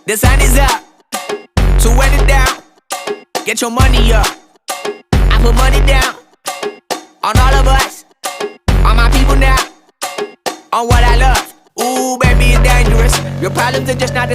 The sun is up, so wet it down. Get your money up. I put money down on all of us, on my people now, on what I love. Ooh, baby, it's dangerous. Your problems are just not the